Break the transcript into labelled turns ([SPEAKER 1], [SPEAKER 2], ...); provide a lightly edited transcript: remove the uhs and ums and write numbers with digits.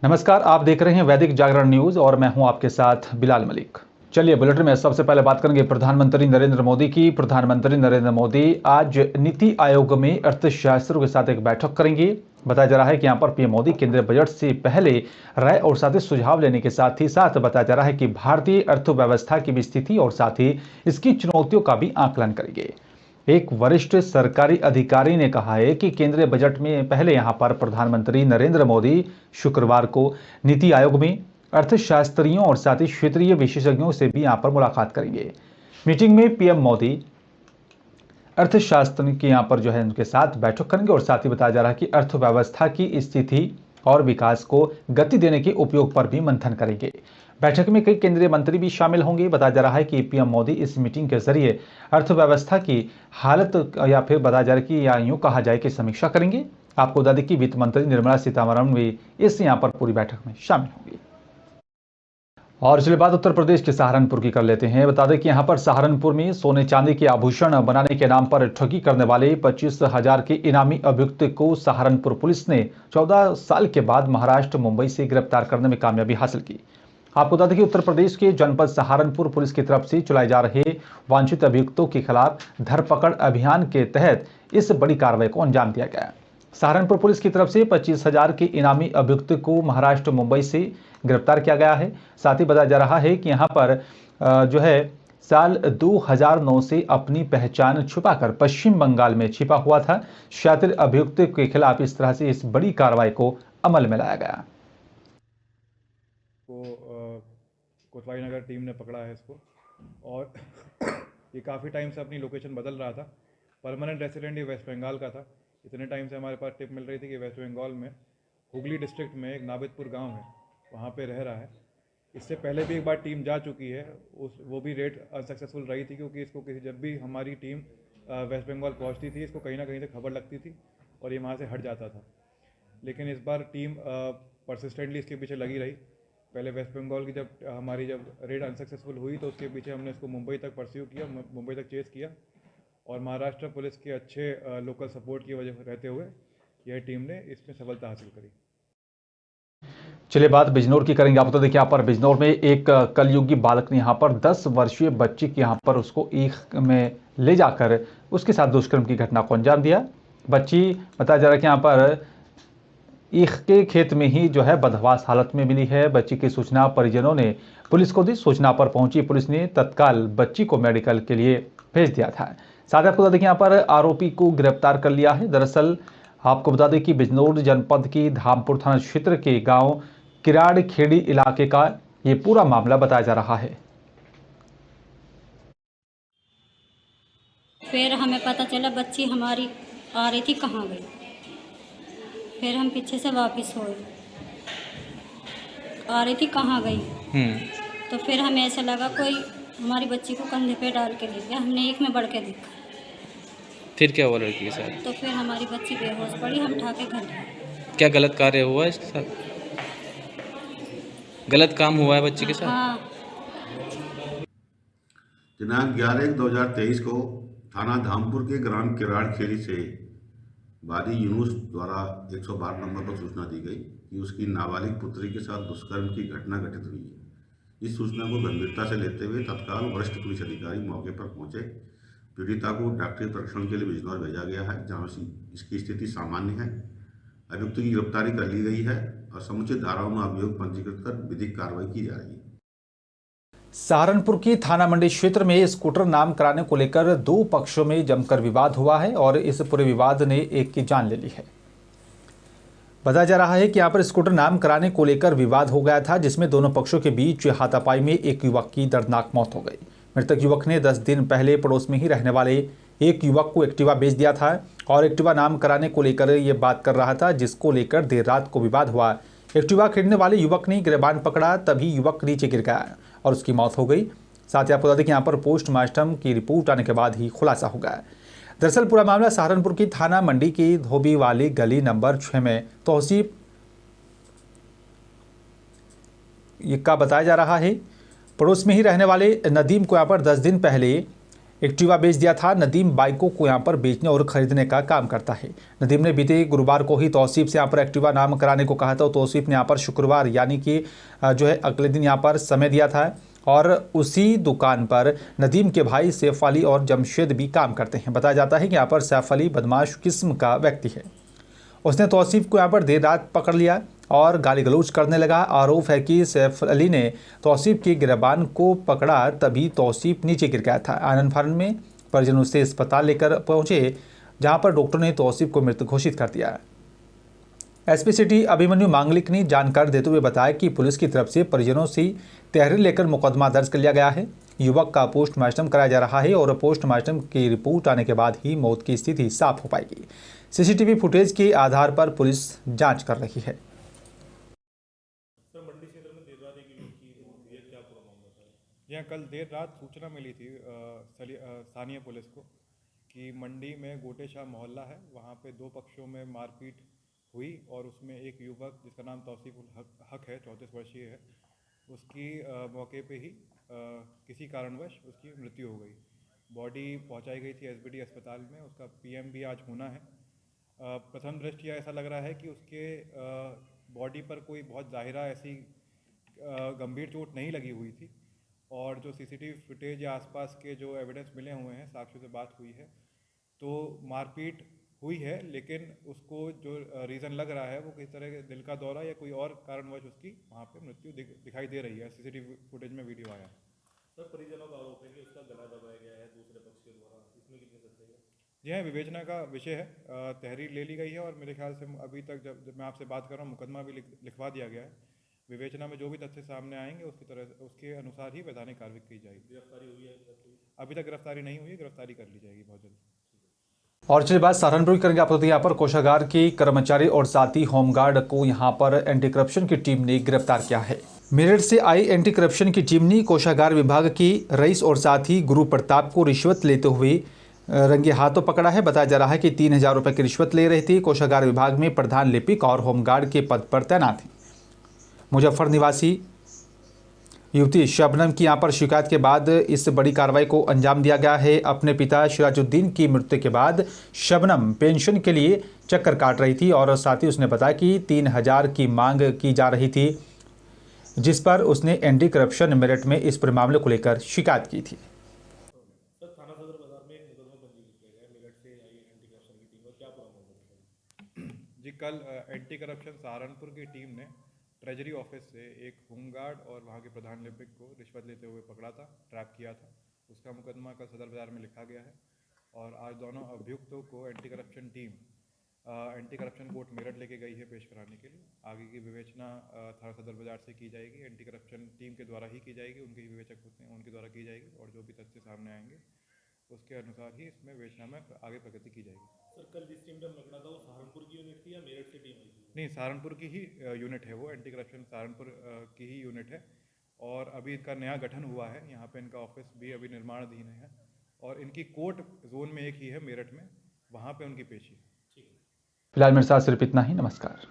[SPEAKER 1] नमस्कार, आप देख रहे हैं वैदिक जागरण न्यूज और मैं हूं आपके साथ बिलाल मलिक। चलिए बुलेटिन में सबसे पहले बात करेंगे प्रधानमंत्री नरेंद्र मोदी की। प्रधानमंत्री नरेंद्र मोदी आज नीति आयोग में अर्थशास्त्रियों के साथ एक बैठक करेंगे। बताया जा रहा है कि यहां पर पीएम मोदी केंद्रीय बजट से पहले राय और साथ ही सुझाव लेने के साथ ही बताया जा रहा है कि भारतीय अर्थव्यवस्था की भी स्थिति और साथ ही इसकी चुनौतियों का भी आकलन करेंगे। एक वरिष्ठ सरकारी अधिकारी ने कहा है कि केंद्रीय बजट में पहले यहां पर प्रधानमंत्री नरेंद्र मोदी शुक्रवार को नीति आयोग में अर्थशास्त्रियों और साथ ही क्षेत्रीय विशेषज्ञों से भी यहां पर मुलाकात करेंगे। मीटिंग में पीएम मोदी अर्थशास्त्र की यहां पर जो है उनके साथ बैठक करेंगे और साथ ही बताया जा रहा है कि अर्थव्यवस्था की स्थिति और विकास को गति देने के उपयोग पर भी मंथन करेंगे। बैठक में कई केंद्रीय मंत्री भी शामिल होंगे। बताया जा रहा है कि पीएम मोदी इस मीटिंग के जरिए अर्थव्यवस्था की हालत या फिर बताया जा रहा है कि या यूं कहा जाए कि समीक्षा करेंगे। आपको बता दें कि वित्त मंत्री निर्मला सीतारमण भी इस यहां पर पूरी बैठक में शामिल होंगी। और चलिए बात उत्तर प्रदेश के सहारनपुर की कर लेते हैं। बता दें कि यहां पर सहारनपुर में सोने चांदी के आभूषण बनाने के नाम पर ठगी करने वाले 25,000 के इनामी अभियुक्त को सहारनपुर पुलिस ने 14 साल के बाद महाराष्ट्र मुंबई से गिरफ्तार करने में कामयाबी हासिल की। आपको बता दें कि उत्तर प्रदेश के जनपद सहारनपुर पुलिस की तरफ से चलाए जा रहे वांछित अभियुक्तों के खिलाफ धरपकड़ अभियान के तहत इस बड़ी कार्रवाई को अंजाम दिया गया। सहारनपुर पुलिस की तरफ से 25,000 के इनामी अभियुक्त को महाराष्ट्र मुंबई से गिरफ्तार किया गया है। साथ ही बताया जा रहा है कि यहां पर जो है साल 2009 से अपनी पहचान छुपाकर पश्चिम बंगाल में छिपा हुआ था शातिर अभियुक्त के खिलाफ इस तरह से इस बड़ी कार्रवाई को अमल में लाया गया।
[SPEAKER 2] कोतवाली नगर टीम ने पकड़ा है इसको और ये काफ़ी टाइम से अपनी लोकेशन बदल रहा था। परमानेंट रेसिडेंट ये वेस्ट बंगाल का था। इतने टाइम से हमारे पास टिप मिल रही थी कि वेस्ट बंगाल में हुगली डिस्ट्रिक्ट में एक नाबिदपुर गांव है, वहाँ पे रह रहा है। इससे पहले भी एक बार टीम जा चुकी है, वो भी रेड अनसक्सेसफुल रही थी क्योंकि इसको जब भी हमारी टीम वेस्ट बंगाल पहुँचती थी इसको कहीं ना कहीं से खबर लगती थी और ये वहाँ से हट जाता था। लेकिन इस बार टीम परसिस्टेंटली इसके पीछे लगी रही। पहले वेस्ट बंगाल की जब रेड अनसक्सेसफुल हुई तो उसके पीछे हमने इसको मुंबई तक परस्यू किया, मुंबई तक चेस किया और महाराष्ट्र पुलिस के अच्छे लोकल सपोर्ट की वजह से रहते हुए यह टीम ने इसमें सफलता हासिल करी।
[SPEAKER 1] चलिए बात बिजनौर की करेंगे। आप तो देखिए यहाँ पर बिजनौर में एक कलयुगी बालक ने यहाँ पर 10 वर्षीय बच्ची की यहाँ पर उसको ईख में ले जाकर उसके साथ दुष्कर्म की घटना को अंजाम दिया। बच्ची बताया जा रहा है कि यहाँ पर ईख के खेत में ही जो है बदहवास हालत में मिली है। बच्ची की सूचना परिजनों ने पुलिस को दी। सूचना पर पहुंची पुलिस ने तत्काल बच्ची को मेडिकल के लिए भेज दिया था। साथ ही आपको बता दें कि यहाँ पर आरोपी को गिरफ्तार कर लिया है। दरअसल आपको बता दें कि बिजनौर जनपद की धामपुर थाना क्षेत्र के गांव किराड़ खेड़ी इलाके का ये पूरा मामला बताया जा रहा है।
[SPEAKER 3] फिर हमें पता चला बच्ची हमारी आ रही थी, कहाँ गई। फिर हम पीछे से वापस हुए, आ रही थी कहाँ गई। तो फिर हमें ऐसा लगा कोई हमारी बच्ची को कंधे पे डाल के ले गया। हमने एक में बढ़ के देखा।
[SPEAKER 4] फिर क्या हुआ लड़की के साथ?
[SPEAKER 3] तो फिर हमारी बच्ची बेहोश पड़ी, हम उठा के घर लाए।
[SPEAKER 4] क्या गलत कार्य हुआ इसके साथ? गलत काम हुआ है बच्ची के साथ?
[SPEAKER 3] हाँ।
[SPEAKER 5] दिनांक 11/1/2023 को थाना धामपुर के ग्राम किराड़ खेड़ी से वादी यूनुस द्वारा 112 नंबर पर सूचना दी गई कि उसकी नाबालिग पुत्री के साथ दुष्कर्म की घटना घटित हुई है। इस सूचना को गंभीरता से लेते हुए तत्काल वरिष्ठ पुलिस अधिकारी मौके पर पहुंचे। पीड़िता को डॉक्टरी परीक्षण के लिए बिजनौर भेजा गया है, जहां इसकी स्थिति सामान्य है। अभियुक्त की गिरफ्तारी कर ली गई है और समुचित धाराओं में अभियोग पंजीकृत कर विधिक कार्रवाई की जा रही है।
[SPEAKER 1] सहारनपुर की थाना मंडी क्षेत्र में स्कूटर नाम कराने को लेकर दो पक्षों में जमकर विवाद हुआ है और इस पूरे विवाद ने एक की जान ले ली है। बताया जा रहा है कि यहां पर स्कूटर नाम कराने को लेकर विवाद हो गया था, जिसमें दोनों पक्षों के बीच हाथापाई में एक युवक की दर्दनाक मौत हो गई। मृतक युवक ने 10 दिन पहले पड़ोस में ही रहने वाले एक युवक को एक्टिवा बेच दिया था और एक्टिवा नाम कराने को लेकर ये बात कर रहा था, जिसको लेकर देर रात को विवाद हुआ। एक्टिवा खरीदने वाले युवक ने गिरबान पकड़ा, तभी युवक नीचे गिर गया और उसकी मौत हो गई। साथ ही आपको बता दें कि यहाँ पर पोस्टमार्टम की रिपोर्ट आने के बाद ही खुलासा हो गया। दरअसल पूरा मामला सहारनपुर की थाना मंडी की धोबी वाली गली नंबर 6 में तौसीफ का बताया जा रहा है। पड़ोस में ही रहने वाले नदीम को यहाँ पर 10 दिन पहले एक्टिवा बेच दिया था। नदीम बाइकों को यहाँ पर बेचने और खरीदने का काम करता है। नदीम ने बीते गुरुवार को ही तौसीफ से यहाँ पर एक्टिवा नाम कराने को कहा था। तौसीफ ने यहाँ पर शुक्रवार यानी कि जो है अगले दिन यहाँ पर समय दिया था और उसी दुकान पर नदीम के भाई सैफ अली और जमशेद भी काम करते हैं। बताया जाता है कि यहाँ पर सैफ अली बदमाश किस्म का व्यक्ति है। उसने तौसीफ को यहाँ पर देर रात पकड़ लिया और गाली गलौज करने लगा। आरोप है कि सैफ अली ने तौसीफ की गिरबान को पकड़ा, तभी तौसीफ नीचे गिर गया था। आनंद फानन में परिजन उसे अस्पताल लेकर पहुंचे, जहां पर डॉक्टर ने तौसीफ को मृत घोषित कर दिया। एसपी सिटी अभिमन्यु मांगलिक ने जानकारी देते हुए बताया कि पुलिस की तरफ से परिजनों से तहरीर लेकर मुकदमा दर्ज कर लिया गया है। युवक का पोस्टमार्टम कराया जा रहा है और पोस्टमार्टम की रिपोर्ट आने के बाद ही मौत की स्थिति साफ हो पाएगी। सीसीटीवी फुटेज के आधार पर पुलिस जांच कर रही है।
[SPEAKER 2] यहाँ कल देर रात सूचना मिली थी स्थानीय पुलिस को कि मंडी में गोटेशाह मोहल्ला है, वहाँ पे दो पक्षों में मारपीट हुई और उसमें एक युवक जिसका नाम तौसीफ उल हक है, 34 वर्षीय है, उसकी मौके पे ही किसी कारणवश उसकी मृत्यु हो गई। बॉडी पहुंचाई गई थी एसबीडी अस्पताल में। उसका पीएम भी आज होना है। प्रथम दृष्टया ऐसा लग रहा है कि उसके बॉडी पर कोई बहुत ज़ाहिरा ऐसी गंभीर चोट नहीं लगी हुई थी और जो सीसीटीवी फुटेज या आसपास के जो एविडेंस मिले हुए हैं, साक्ष्यों से बात हुई है, तो मारपीट हुई है, लेकिन उसको जो रीज़न लग रहा है वो किसी तरह के दिल का दौरा या कोई और कारणवश उसकी वहाँ पे मृत्यु दिखाई दे रही है। सीसीटीवी फुटेज में वीडियो आया है।
[SPEAKER 6] सर, परिजनों का आरोप है कि उसका गला दबाया गया है दूसरे पक्ष के द्वारा, इसमें कितनी सच्चाई है?
[SPEAKER 2] जी हाँ, विवेचना का विषय है। तहरीर ले ली गई है और मेरे ख्याल से अभी तक जब मैं आपसे बात कर रहा हूँ, मुकदमा भी लिखवा दिया गया है। विवेचना में जो भी तथ्य सामने आएंगे उसके अनुसार ही वैधानिक कार्रवाई की जाएगी।
[SPEAKER 6] गिरफ्तारी हुई है?
[SPEAKER 2] अभी तक गिरफ्तारी नहीं हुई है, गिरफ्तारी कर ली जाएगी बहुत जल्द।
[SPEAKER 1] और चलिए बात सहारनपुर की करेंगे। आप यहाँ पर कोषागार के कर्मचारी और साथी होमगार्ड को यहाँ पर एंटी करप्शन की टीम ने गिरफ्तार किया है। मेरठ से आई एंटी करप्शन की टीम ने कोषागार विभाग की रईस और साथी गुरु प्रताप को रिश्वत लेते हुए रंगे हाथों पकड़ा है। बताया जा रहा है कि 3000 रुपये की रिश्वत ले रही थी। कोषागार विभाग में प्रधान लिपिक और होमगार्ड के पद पर तैनात थी। मुजफ्फर निवासी युवती शबनम की यहाँ पर शिकायत के बाद इस बड़ी कार्रवाई को अंजाम दिया गया है। अपने पिता सिराजुद्दीन की मृत्यु के बाद शबनम पेंशन के लिए चक्कर काट रही थी और साथ ही उसने बताया कि 3000 की मांग की जा रही थी, जिस पर उसने एंटी करप्शन मेरठ में इस पूरे मामले को लेकर शिकायत की थी।
[SPEAKER 6] सर, थाना सदर बाजार में एक मुकदमा पंजीकृत किया गया मेरठ से आई एंटी करप्शन की टीम, और क्या पूरा मामला?
[SPEAKER 2] जी, कल एंटी करप्शन सहारनपुर की टीम ने ट्रेजरी ऑफिस से एक होमगार्ड और वहाँ के प्रधान लिपिक को रिश्वत लेते हुए पकड़ा था, ट्रैप किया था। उसका मुकदमा कल सदर बाजार में लिखा गया है और आज दोनों अभियुक्तों को anti corruption team anti corruption court Meerut लेके गई है पेश कराने के लिए। आगे की विवेचना थाना सदर बाजार से की जाएगी, एंटी करप्शन टीम के द्वारा ही की जाएगी, उनके ही विवेचक होते हैं, उनके द्वारा की जाएगी और जो भी तथ्य सामने आएंगे उसके अनुसार ही इसमें विवेचना में आगे प्रगति की जाएगी।
[SPEAKER 6] सर, कल जिस टीम ने पकड़ा था वो सहारनपुर की यूनिट थी या मेरठ से टीम आई थी?
[SPEAKER 2] नहीं, सहारनपुर की ही यूनिट है वो। एंटी करप्शन सहारनपुर की ही यूनिट है और अभी इनका नया गठन हुआ है। यहाँ पे इनका ऑफिस भी अभी निर्माणाधीन है और इनकी कोर्ट जोन में एक ही है मेरठ में, वहाँ पे उनकी पेशी है।
[SPEAKER 1] फिलहाल मेरे साथ सिर्फ इतना ही। नमस्कार।